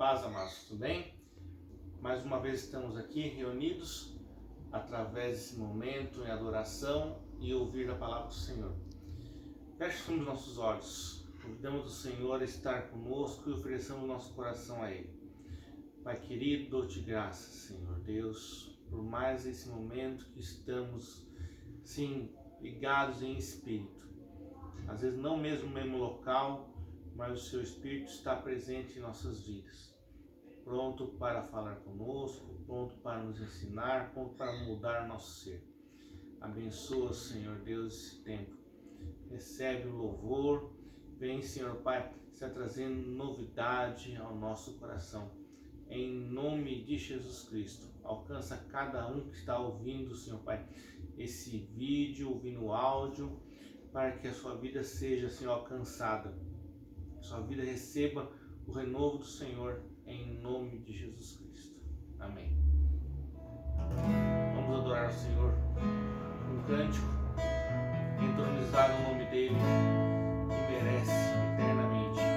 paz, amados, tudo bem? Mais uma vez estamos aqui reunidos através desse momento em adoração e ouvir a palavra do Senhor. Feche os nossos olhos, convidamos o Senhor a estar conosco e ofereçamos nosso coração a Ele. Pai querido, dou-te graças, Senhor Deus, por mais esse momento que estamos, sim, ligados em espírito. Às vezes não mesmo no mesmo local, mas o Seu Espírito está presente em nossas vidas. Pronto para falar conosco, pronto para nos ensinar, pronto para mudar nosso ser. Abençoa, Senhor Deus, esse tempo. Recebe o louvor. Vem, Senhor Pai, está trazendo novidade ao nosso coração. Em nome de Jesus Cristo, alcança cada um que está ouvindo, Senhor Pai, esse vídeo, ouvindo o áudio, para que a sua vida seja, Senhor, alcançada. Sua vida receba o renovo do Senhor, em nome de Jesus Cristo. Amém. Vamos adorar o Senhor com um cântico, entronizar o nome dEle, que merece eternamente.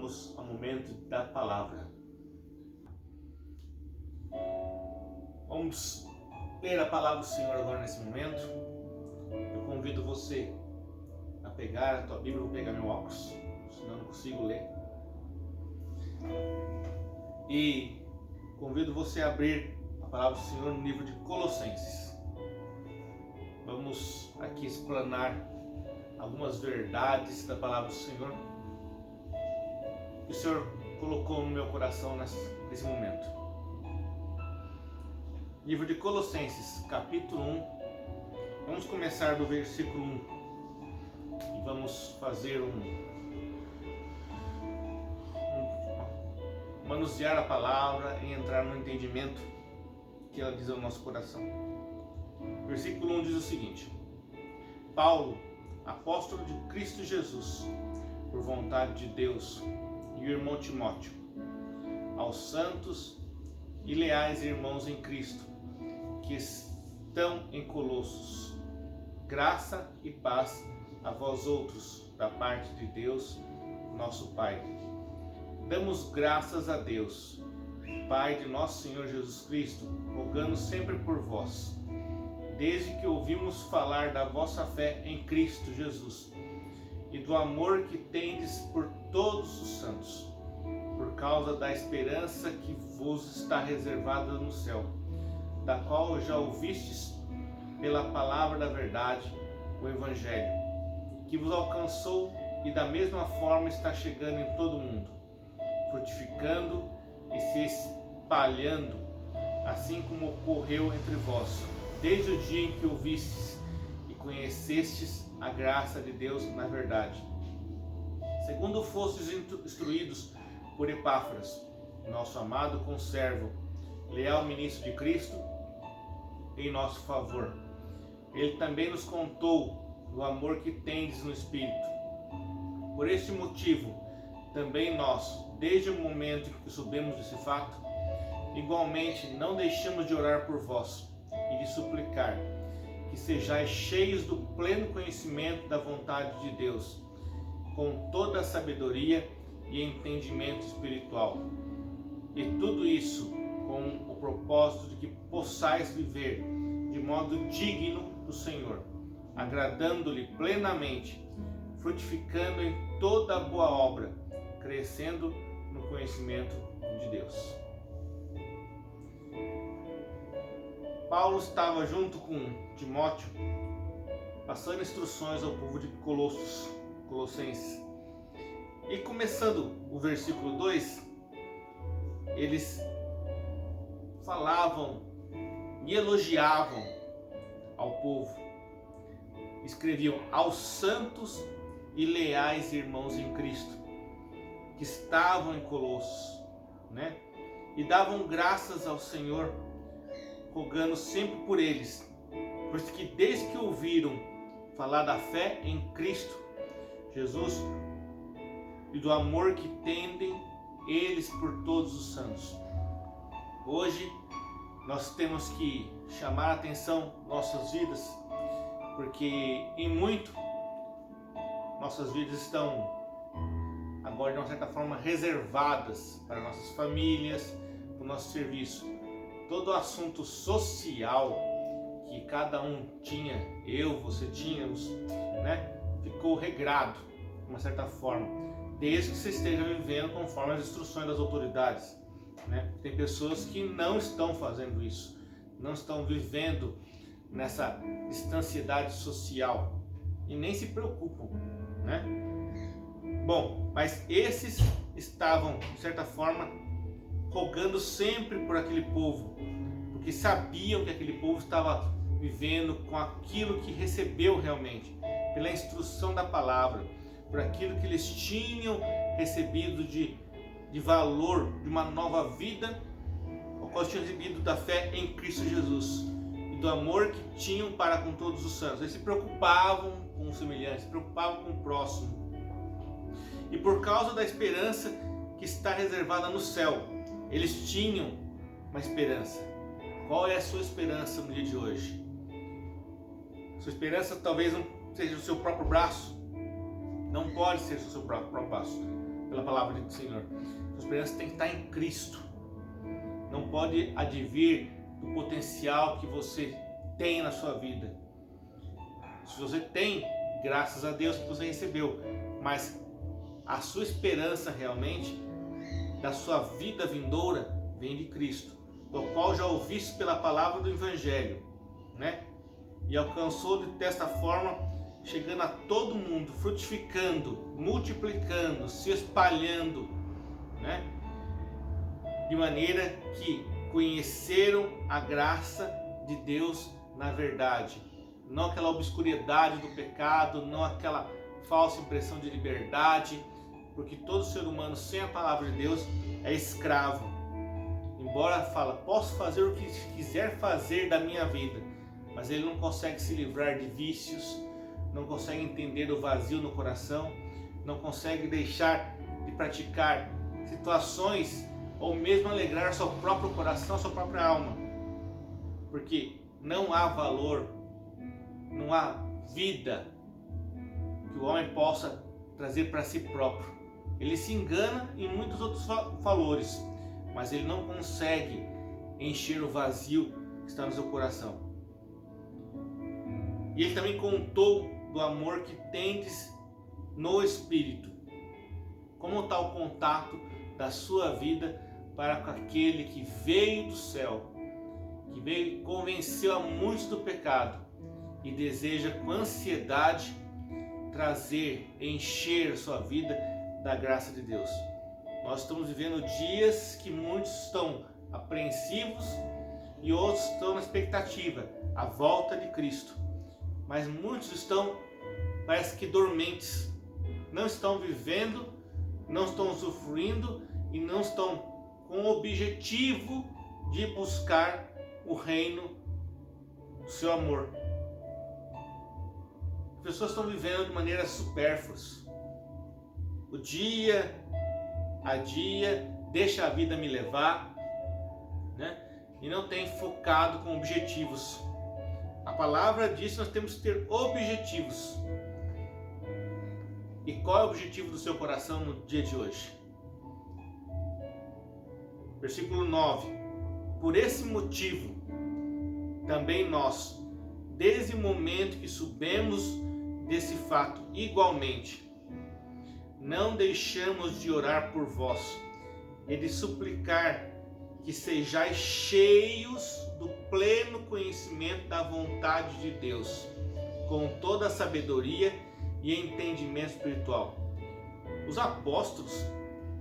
vamos ao momento da palavra. Vamos ler a palavra do Senhor agora nesse momento. Eu convido você a pegar a tua Bíblia. Eu vou pegar meu óculos, senão eu não consigo ler. E convido você a abrir a palavra do Senhor no livro de Colossenses. Vamos aqui explanar algumas verdades da palavra do Senhor que o Senhor colocou no meu coração nesse momento. Livro de Colossenses, capítulo 1. Vamos começar do versículo 1 e vamos fazer manusear a palavra e entrar no entendimento que ela diz ao nosso coração. Versículo 1 diz o seguinte: Paulo, apóstolo de Cristo Jesus, por vontade de Deus, e o irmão Timóteo, aos santos e leais irmãos em Cristo, que estão em Colossos, graça e paz a vós outros, da parte de Deus, nosso Pai. Damos graças a Deus, Pai de nosso Senhor Jesus Cristo, rogando sempre por vós, desde que ouvimos falar da vossa fé em Cristo Jesus e do amor que tendes por todos os santos, por causa da esperança que vos está reservada no céu, da qual já ouvistes pela palavra da verdade, o Evangelho, que vos alcançou e da mesma forma está chegando em todo o mundo, frutificando e se espalhando, assim como ocorreu entre vós, desde o dia em que ouvistes e conhecestes a graça de Deus na verdade. Segundo fostes instruídos por Epáfras, nosso amado conservo, leal ministro de Cristo, em nosso favor. Ele também nos contou do amor que tendes no Espírito. Por este motivo, também nós, desde o momento em que soubemos desse fato, igualmente não deixamos de orar por vós e de suplicar que sejais cheios do pleno conhecimento da vontade de Deus, com toda a sabedoria e entendimento espiritual. E tudo isso com o propósito de que possais viver de modo digno do Senhor, agradando-lhe plenamente, frutificando em toda a boa obra, crescendo no conhecimento de Deus. Paulo estava junto com Timóteo, passando instruções ao povo de Colossenses. E começando o versículo 2, eles falavam e elogiavam ao povo. Escreviam: aos santos e leais irmãos em Cristo, que estavam em Colossos, né? E davam graças ao Senhor, rogando sempre por eles, porque desde que ouviram falar da fé em Cristo Jesus e do amor que tendem eles por todos os santos. Hoje nós temos que chamar a atenção nossas vidas, porque em muito nossas vidas estão agora de uma certa forma reservadas para nossas famílias, para o nosso serviço. Todo o assunto social que cada um tinha, você tínhamos, né, ficou regrado de uma certa forma, desde que você esteja vivendo conforme as instruções das autoridades, né? Tem pessoas que não estão fazendo isso, não estão vivendo nessa distanciedade social e nem se preocupam, né? Bom, mas esses estavam, de certa forma, rogando sempre por aquele povo, porque sabiam que aquele povo estava vivendo com aquilo que recebeu realmente, pela instrução da palavra, por aquilo que eles tinham recebido de valor, de uma nova vida, o qual tinham recebido da fé em Cristo Jesus e do amor que tinham para com todos os santos. Eles se preocupavam com os semelhantes, se preocupavam com o próximo. E por causa da esperança que está reservada no céu, eles tinham uma esperança. Qual é a sua esperança no dia de hoje? Sua esperança talvez não seja o seu próprio braço. Não pode ser o seu próprio braço. pela palavra do Senhor. Sua esperança tem que estar em Cristo. Não pode advir do potencial que você tem na sua vida. Se você tem, graças a Deus que você recebeu, mas a sua esperança realmente da sua vida vindoura vem de Cristo, do qual já ouviste pela palavra do Evangelho, né? E alcançou desta forma, chegando a todo mundo, frutificando, multiplicando, se espalhando, né? De maneira que conheceram a graça de Deus na verdade, não aquela obscuridade do pecado, não aquela falsa impressão de liberdade, porque todo ser humano sem a palavra de Deus é escravo. Embora fala, posso fazer o que quiser fazer da minha vida, mas ele não consegue se livrar de vícios, não consegue entender o vazio no coração, não consegue deixar de praticar situações ou mesmo alegrar seu próprio coração, sua própria alma, porque não há valor, não há vida que o homem possa trazer para si próprio. Ele se engana em muitos outros valores, mas ele não consegue encher o vazio que está no seu coração. E ele também contou do amor que tendes no Espírito. Como está o contato da sua vida para com aquele que veio do céu, que veio e convenceu a muitos do pecado e deseja com ansiedade trazer, encher a sua vida da graça de Deus. Nós estamos vivendo dias que muitos estão apreensivos e outros estão na expectativa, a volta de Cristo. Mas muitos estão, parece que dormentes, não estão vivendo, não estão usufruindo e não estão com o objetivo de buscar o reino do seu amor. As pessoas estão vivendo de maneira supérflua. O dia a dia, deixa a vida me levar, né? E não tem focado com objetivos. A palavra diz que nós temos que ter objetivos. E qual é o objetivo do seu coração no dia de hoje? Versículo 9. Por esse motivo, também nós, desde o momento que soubemos desse fato, igualmente, não deixamos de orar por vós e de suplicar que sejais cheios do pleno conhecimento da vontade de Deus, com toda a sabedoria e entendimento espiritual. Os apóstolos,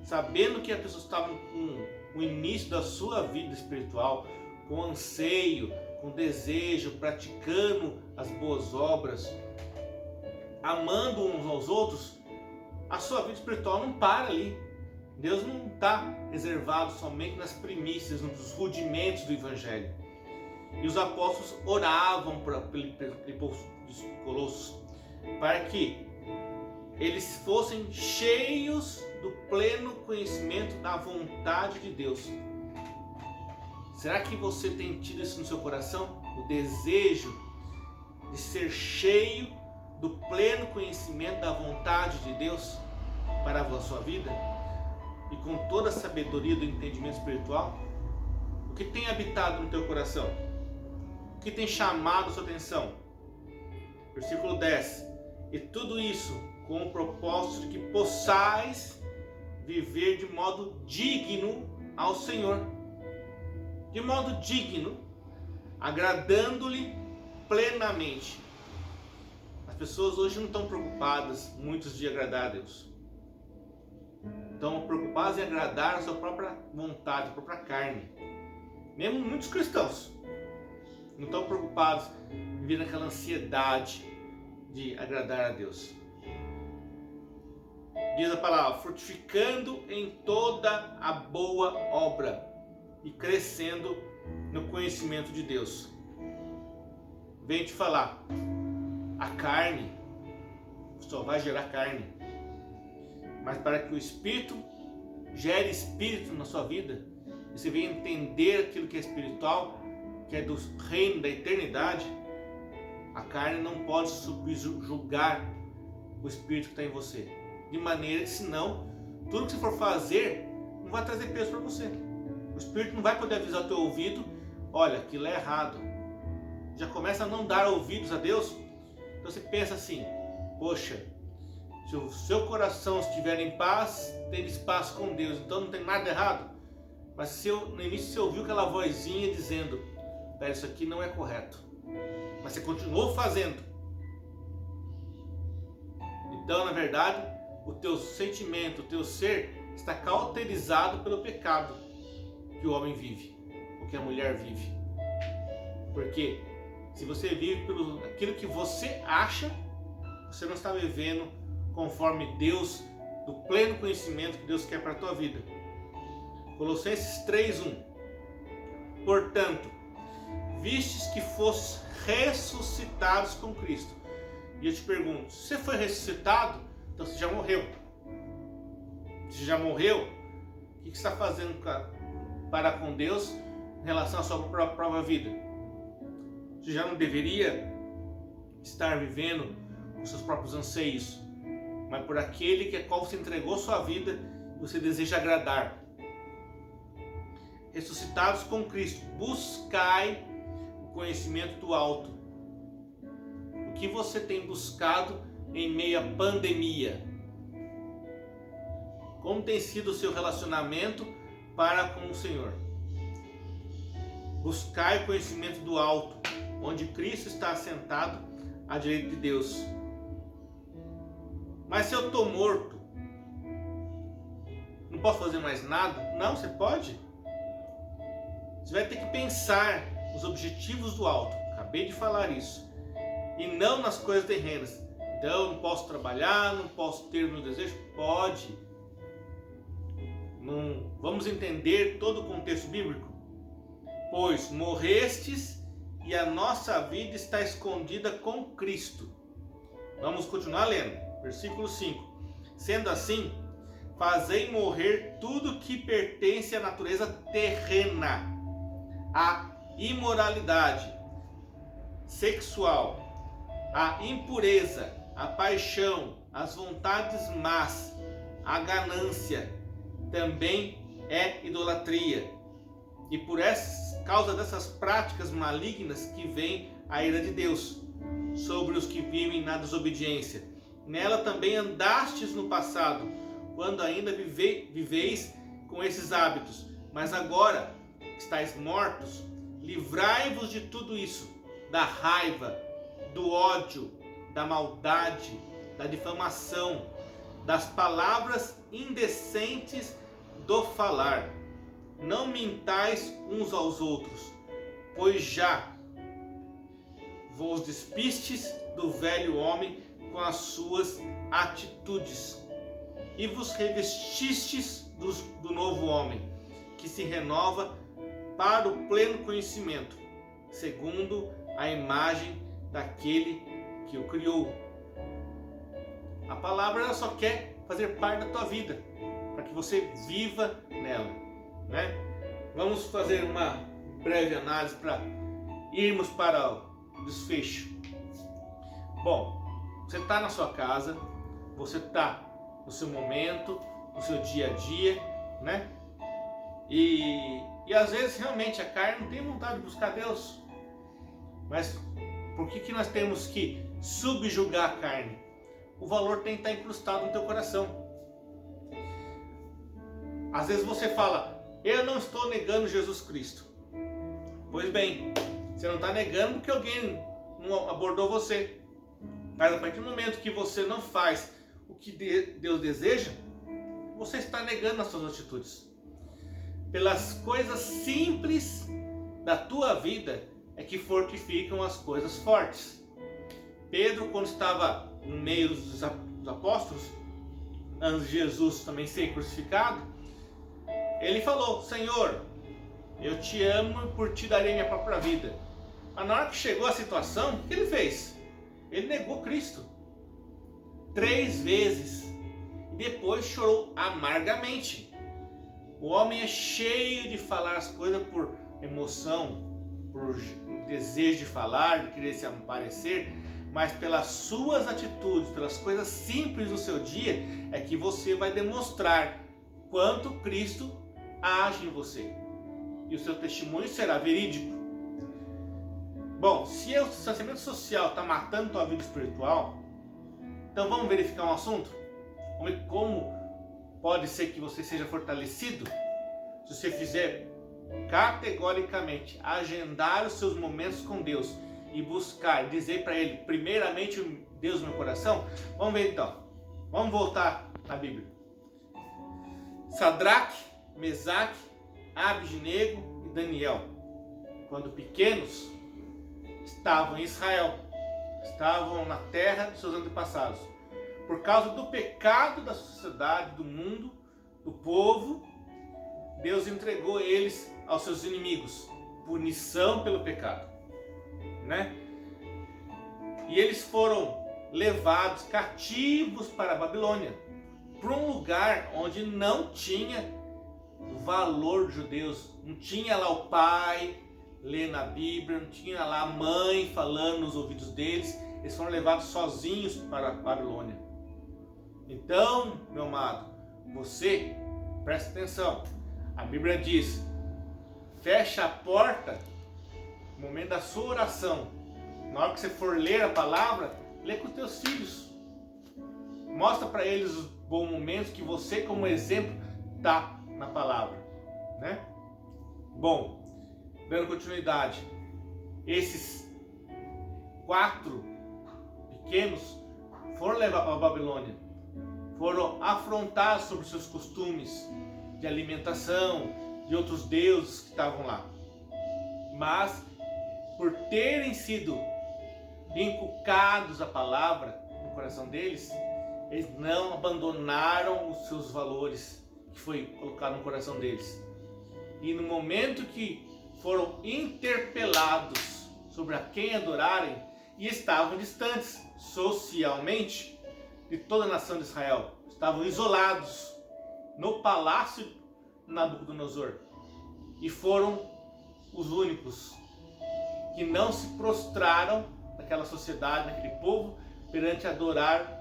sabendo que as pessoas estavam com o início da sua vida espiritual, com anseio, com desejo, praticando as boas obras, amando uns aos outros, a sua vida espiritual não para ali. Deus não está reservado somente nas primícias, nos rudimentos do Evangelho. E os apóstolos oravam pelos Colossos para que eles fossem cheios do pleno conhecimento da vontade de Deus. Será que você tem tido isso no seu coração? O desejo de ser cheio do pleno conhecimento da vontade de Deus para a sua vida? E com toda a sabedoria do entendimento espiritual? O que tem habitado no teu coração? O que tem chamado a sua atenção? Versículo 10. E tudo isso com o propósito de que possais viver de modo digno ao Senhor. De modo digno, agradando-lhe plenamente. As pessoas hoje não estão preocupadas, muitos, de agradar a Deus. Estão preocupados em agradar a sua própria vontade, a própria carne. Mesmo muitos cristãos não estão preocupados em viver naquela ansiedade de agradar a Deus. Diz a palavra, frutificando em toda a boa obra e crescendo no conhecimento de Deus. Venho te falar, a carne só vai gerar carne, mas para que o Espírito gere Espírito na sua vida, e você venha entender aquilo que é espiritual, que é do reino da eternidade, a carne não pode subjugar o Espírito que está em você, de maneira que senão tudo que você for fazer não vai trazer peso para você. O Espírito não vai poder avisar o teu ouvido, olha, aquilo é errado. Já começa a não dar ouvidos a Deus. Então você pensa assim, poxa, se o seu coração estiver em paz, tem espaço com Deus, então não tem nada errado. Mas se no início você ouviu aquela vozinha dizendo, isso aqui não é correto, mas você continuou fazendo, então na verdade o teu sentimento, o teu ser está cauterizado pelo pecado que o homem vive, ou que a mulher vive. Porque se você vive pelo aquilo que você acha, você não está vivendo conforme Deus, do pleno conhecimento que Deus quer para a tua vida. Colossenses 3:1. Portanto, vistes que fostes ressuscitados com Cristo. E eu te pergunto, se você foi ressuscitado, então você já morreu. Se já morreu, o que você está fazendo para com Deus em relação à sua própria vida? Você já não deveria estar vivendo os seus próprios anseios, mas por aquele que é qual você entregou sua vida e você deseja agradar. Ressuscitados com Cristo, buscai o conhecimento do alto. O que você tem buscado em meio à pandemia? Como tem sido o seu relacionamento para com o Senhor? Buscai o conhecimento do alto, onde Cristo está assentado à direita de Deus. Mas se eu estou morto, não posso fazer mais nada? Não, você pode. Você vai ter que pensar nos objetivos do alto. Acabei de falar isso. E não nas coisas terrenas. Então, não posso trabalhar, não posso ter o meu desejo? Pode. Não, vamos entender todo o contexto bíblico? Pois morrestes e a nossa vida está escondida com Cristo. Vamos continuar lendo. Versículo 5. Sendo assim, fazei morrer tudo que pertence à natureza terrena, a imoralidade sexual, a impureza, a paixão, as vontades más, a ganância, também é idolatria. E por causa dessas práticas malignas que vem a ira de Deus sobre os que vivem na desobediência. Nela também andastes no passado, quando ainda viveis com esses hábitos. Mas agora estáis mortos, livrai-vos de tudo isso, da raiva, do ódio, da maldade, da difamação, das palavras indecentes do falar. Não mintais uns aos outros, pois já vos despistes do velho homem com as suas atitudes e vos revestistes do novo homem, que se renova para o pleno conhecimento, segundo a imagem daquele que o criou. A palavra ela só quer fazer parte da tua vida, para que você viva nela, né? Vamos fazer uma breve análise para irmos para o desfecho. Bom, você está na sua casa, você está no seu momento, no seu dia a dia, né? E às vezes realmente a carne não tem vontade de buscar Deus. Mas por que nós temos que subjugar a carne? O valor tem que estar incrustado no teu coração. Às vezes você fala, eu não estou negando Jesus Cristo. Pois bem, você não está negando porque alguém não abordou você. Mas a partir do momento que você não faz o que Deus deseja, você está negando as suas atitudes. Pelas coisas simples da tua vida é que fortificam as coisas fortes. Pedro, quando estava no meio dos apóstolos, antes de Jesus também ser crucificado, ele falou, Senhor, eu te amo e por ti darei minha própria vida. Mas na hora que chegou a situação, o que ele fez? Ele negou Cristo 3 vezes e depois chorou amargamente. O homem é cheio de falar as coisas por emoção, por desejo de falar, de querer se aparecer, mas pelas suas atitudes, pelas coisas simples do seu dia, é que você vai demonstrar quanto Cristo age em você. E o seu testemunho será verídico. Bom, se o distanciamento social está matando tua vida espiritual, então vamos verificar um assunto? Vamos ver como pode ser que você seja fortalecido se você fizer categoricamente agendar os seus momentos com Deus e buscar, dizer para Ele, primeiramente Deus no meu coração. Vamos ver então. Vamos voltar na Bíblia. Sadraque, Mesaque, Abednego e Daniel, quando pequenos, estavam em Israel, estavam na terra dos seus antepassados. Por causa do pecado da sociedade, do mundo, do povo, Deus entregou eles aos seus inimigos. Punição pelo pecado, né? E eles foram levados cativos para a Babilônia, para um lugar onde não tinha o valor de judeus. Não tinha lá o pai lendo a Bíblia, não tinha lá a mãe falando nos ouvidos deles. Eles foram levados sozinhos para a Babilônia. Então, meu amado, você presta atenção. A Bíblia diz: fecha a porta no momento da sua oração. Na hora que você for ler a palavra, lê com os teus filhos. Mostra para eles os bons momentos que você, como exemplo, dá na palavra, né? Bom, dando continuidade, esses 4 pequenos foram levados para a Babilônia, foram afrontados sobre seus costumes de alimentação, de outros deuses que estavam lá. Mas, por terem sido inculcados a palavra no coração deles, eles não abandonaram os seus valores que foi colocado no coração deles. E no momento que foram interpelados sobre a quem adorarem, e estavam distantes socialmente de toda a nação de Israel, estavam isolados no palácio de Nabucodonosor, e foram os únicos que não se prostraram naquela sociedade, naquele povo, perante adorar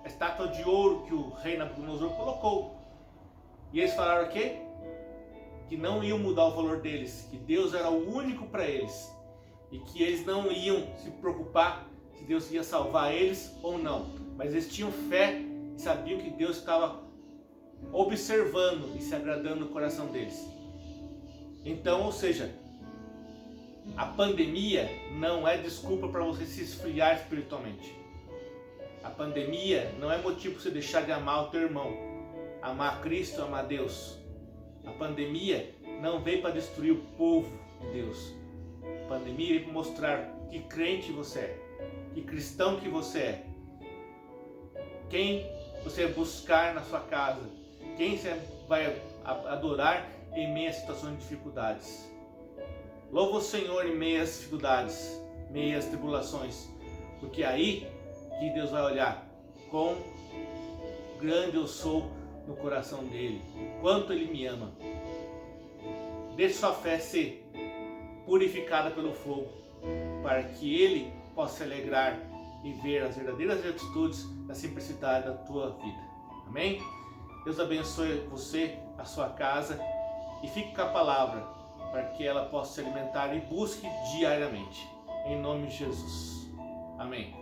a estátua de ouro que o rei Nabucodonosor colocou. E eles falaram o quê? Que não iam mudar o valor deles, que Deus era o único para eles, e que eles não iam se preocupar se Deus ia salvar eles ou não, mas eles tinham fé e sabiam que Deus estava observando e se agradando no coração deles. Então, ou seja, a pandemia não é desculpa para você se esfriar espiritualmente. A pandemia não é motivo para você deixar de amar o teu irmão, amar Cristo, amar Deus. A pandemia não veio para destruir o povo de Deus. A pandemia veio para mostrar que crente você é, que cristão que você é, quem você vai buscar na sua casa, quem você vai adorar em meio a situações de dificuldades. Louva o Senhor em meio às dificuldades, em meio às tribulações, porque aí que Deus vai olhar quão grande eu sou no coração dele, quanto ele me ama. Deixe sua fé ser purificada pelo fogo, para que ele possa se alegrar e ver as verdadeiras atitudes da simplicidade da tua vida. Amém? Deus abençoe você, a sua casa, e fique com a palavra, para que ela possa se alimentar e busque diariamente. Em nome de Jesus. Amém.